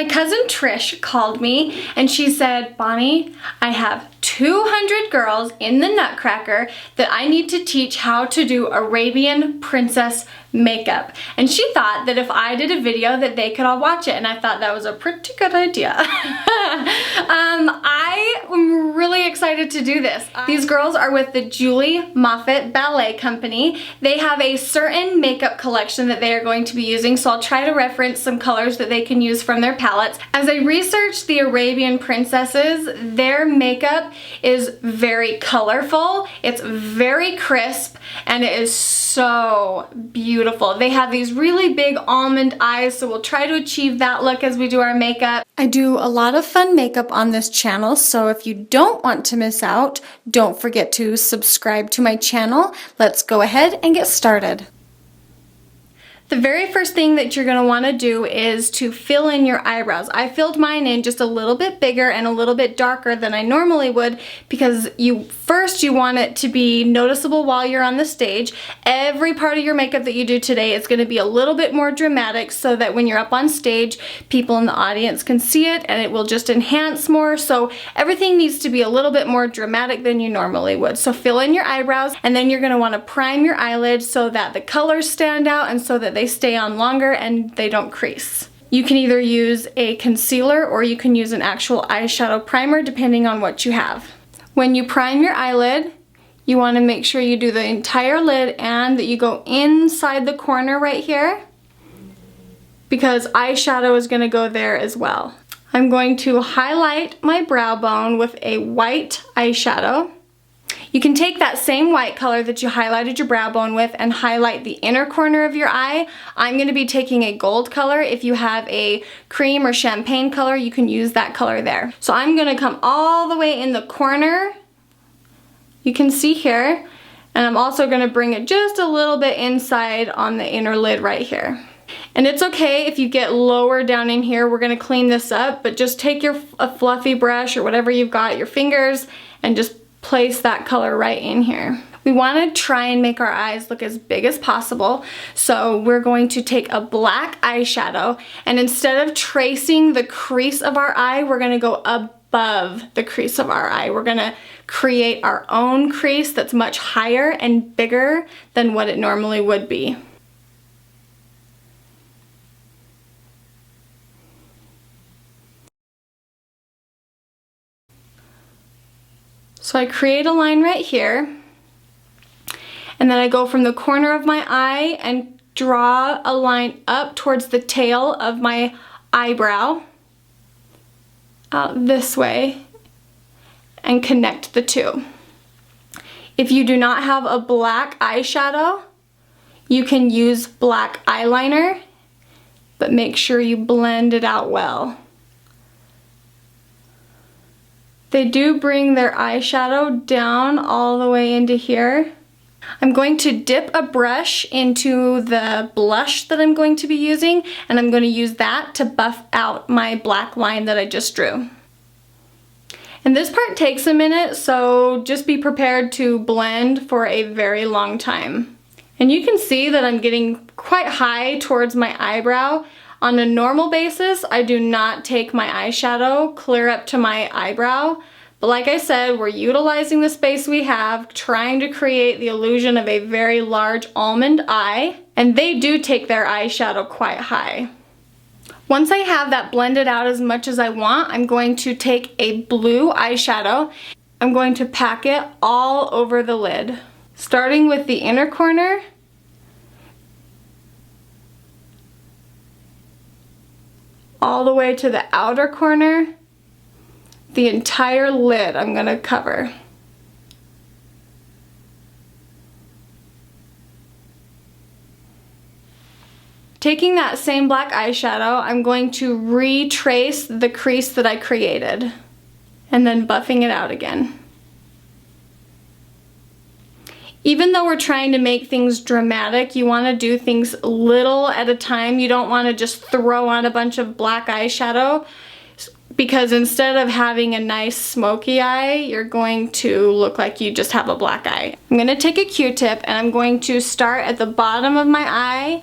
My cousin Trish called me and she said, Bonnie, I have 200 girls in the Nutcracker that I need to teach how to do Arabian princess makeup. And she thought that if I did a video that they could all watch it, and I thought that was a pretty good idea. I am really excited to do this. These girls are with the Julie Moffett Ballet Company. They have a certain makeup collection that they are going to be using, so I'll try to reference some colors that they can use from their palettes. As I researched the Arabian princesses, their makeup is very colorful, it's very crisp, and it is so beautiful. They have these really big almond eyes, so we'll try to achieve that look as we do our makeup. I do a lot of fun makeup on this channel, so if you don't want to miss out, don't forget to subscribe to my channel. Let's go ahead and get started. The very first thing that you're going to want to do is to fill in your eyebrows. I filled mine in just a little bit bigger and a little bit darker than I normally would because first you want it to be noticeable while you're on the stage. Every part of your makeup that you do today is going to be a little bit more dramatic so that when you're up on stage, people in the audience can see it and it will just enhance more. So everything needs to be a little bit more dramatic than you normally would. So fill in your eyebrows, and then you're going to want to prime your eyelids so that the colors stand out and so that they stay on longer and they don't crease. You can either use a concealer or you can use an actual eyeshadow primer depending on what you have. When you prime your eyelid, you want to make sure you do the entire lid and that you go inside the corner right here because eyeshadow is going to go there as well. I'm going to highlight my brow bone with a white eyeshadow. You can take that same white color that you highlighted your brow bone with and highlight the inner corner of your eye. I'm going to be taking a gold color. If you have a cream or champagne color, you can use that color there. So I'm going to come all the way in the corner. You can see here. And I'm also going to bring it just a little bit inside on the inner lid right here. And it's okay if you get lower down in here. We're going to clean this up, but just take a fluffy brush or whatever you've got, your fingers, and just place that color right in here. We want to try and make our eyes look as big as possible, so we're going to take a black eyeshadow, and instead of tracing the crease of our eye, we're going to go above the crease of our eye. We're going to create our own crease that's much higher and bigger than what it normally would be. So I create a line right here, and then I go from the corner of my eye and draw a line up towards the tail of my eyebrow, out this way, and connect the two. If you do not have a black eyeshadow, you can use black eyeliner, but make sure you blend it out well. They do bring their eyeshadow down all the way into here. I'm going to dip a brush into the blush that I'm going to be using, and I'm going to use that to buff out my black line that I just drew. And this part takes a minute, so just be prepared to blend for a very long time. And you can see that I'm getting quite high towards my eyebrow. On a normal basis, I do not take my eyeshadow clear up to my eyebrow, but like I said, we're utilizing the space we have, trying to create the illusion of a very large almond eye, and they do take their eyeshadow quite high. Once I have that blended out as much as I want, I'm going to take a blue eyeshadow. I'm going to pack it all over the lid, starting with the inner corner, all the way to the outer corner. The entire lid I'm going to cover. Taking that same black eyeshadow, I'm going to retrace the crease that I created and then buffing it out again. Even though we're trying to make things dramatic, you want to do things little at a time. You don't want to just throw on a bunch of black eyeshadow, because instead of having a nice smoky eye, you're going to look like you just have a black eye. I'm going to take a Q-tip and I'm going to start at the bottom of my eye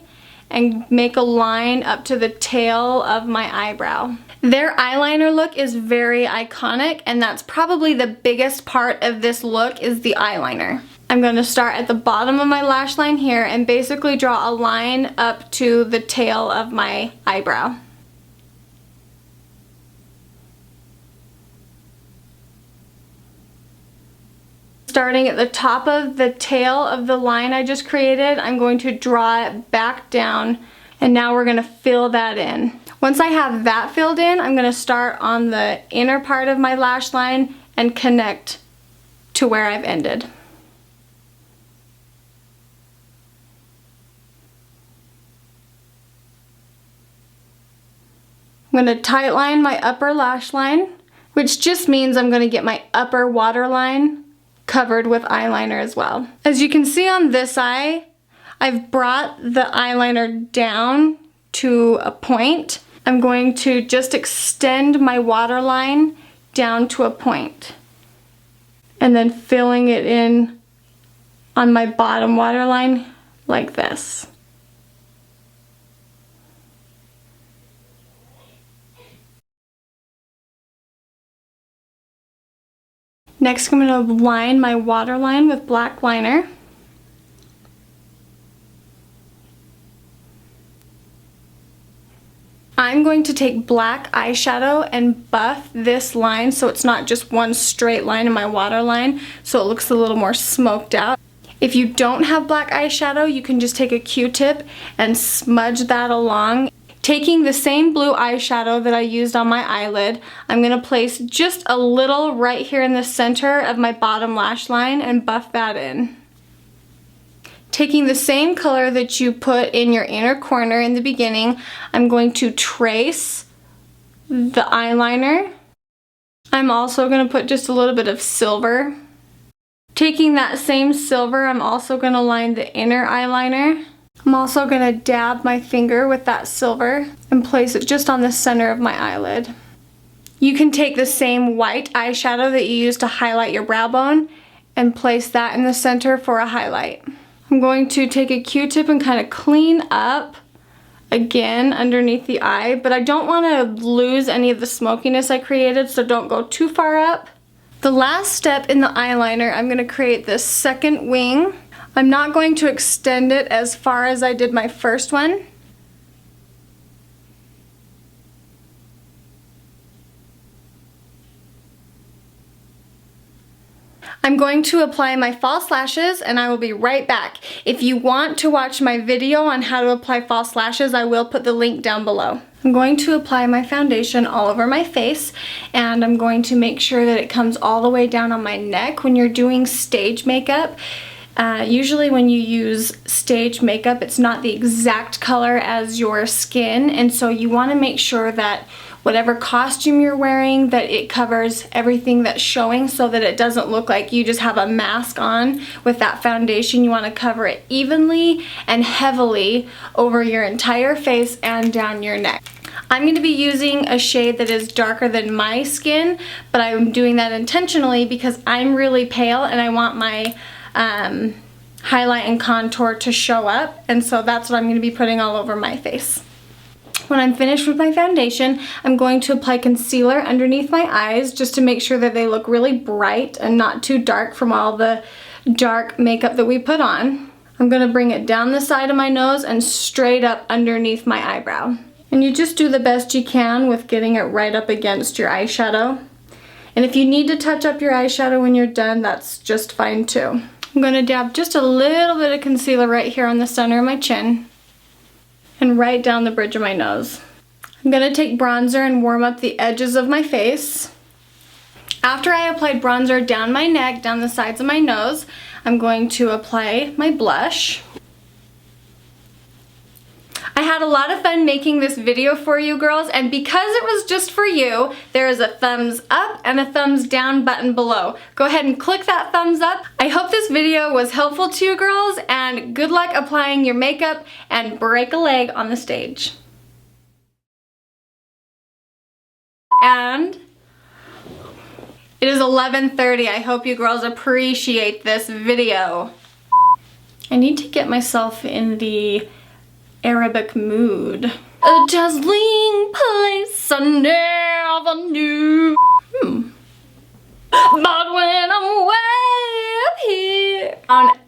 and make a line up to the tail of my eyebrow. Their eyeliner look is very iconic, and that's probably the biggest part of this look is the eyeliner. I'm going to start at the bottom of my lash line here and basically draw a line up to the tail of my eyebrow. Starting at the top of the tail of the line I just created, I'm going to draw it back down, and now we're going to fill that in. Once I have that filled in, I'm going to start on the inner part of my lash line and connect to where I've ended. I'm going to tight line my upper lash line, which just means I'm going to get my upper waterline covered with eyeliner as well. As you can see on this eye, I've brought the eyeliner down to a point. I'm going to just extend my waterline down to a point and then filling it in on my bottom waterline like this. Next, I'm going to line my waterline with black liner. I'm going to take black eyeshadow and buff this line so it's not just one straight line in my waterline, so it looks a little more smoked out. If you don't have black eyeshadow, you can just take a Q-tip and smudge that along. Taking the same blue eyeshadow that I used on my eyelid, I'm going to place just a little right here in the center of my bottom lash line and buff that in. Taking the same color that you put in your inner corner in the beginning, I'm going to trace the eyeliner. I'm also going to put just a little bit of silver. Taking that same silver, I'm also going to line the inner eyeliner. I'm also going to dab my finger with that silver and place it just on the center of my eyelid. You can take the same white eyeshadow that you used to highlight your brow bone and place that in the center for a highlight. I'm going to take a Q-tip and kind of clean up again underneath the eye, but I don't want to lose any of the smokiness I created, so don't go too far up. The last step in the eyeliner, I'm going to create this second wing. I'm not going to extend it as far as I did my first one. I'm going to apply my false lashes and I will be right back. If you want to watch my video on how to apply false lashes, I will put the link down below. I'm going to apply my foundation all over my face, and I'm going to make sure that it comes all the way down on my neck. When you're doing stage makeup, usually when you use stage makeup, it's not the exact color as your skin, and so you want to make sure that whatever costume you're wearing, that it covers everything that's showing so that it doesn't look like you just have a mask on with that foundation. You want to cover it evenly and heavily over your entire face and down your neck. I'm going to be using a shade that is darker than my skin, but I'm doing that intentionally because I'm really pale and I want my highlight and contour to show up, and so that's what I'm going to be putting all over my face. When I'm finished with my foundation, I'm going to apply concealer underneath my eyes just to make sure that they look really bright and not too dark from all the dark makeup that we put on. I'm going to bring it down the side of my nose and straight up underneath my eyebrow. And you just do the best you can with getting it right up against your eyeshadow. And if you need to touch up your eyeshadow when you're done, that's just fine too. I'm going to dab just a little bit of concealer right here on the center of my chin and right down the bridge of my nose. I'm going to take bronzer and warm up the edges of my face. After I applied bronzer down my neck, down the sides of my nose, I'm going to apply my blush. I had a lot of fun making this video for you girls, and because it was just for you, there is a thumbs up and a thumbs down button below. Go ahead and click that thumbs up. I hope this video was helpful to you girls, and good luck applying your makeup and break a leg on the stage. And it is 11:30. I hope you girls appreciate this video. I need to get myself in the Arabic mood. A dazzling place I never knew. But when I'm way up here on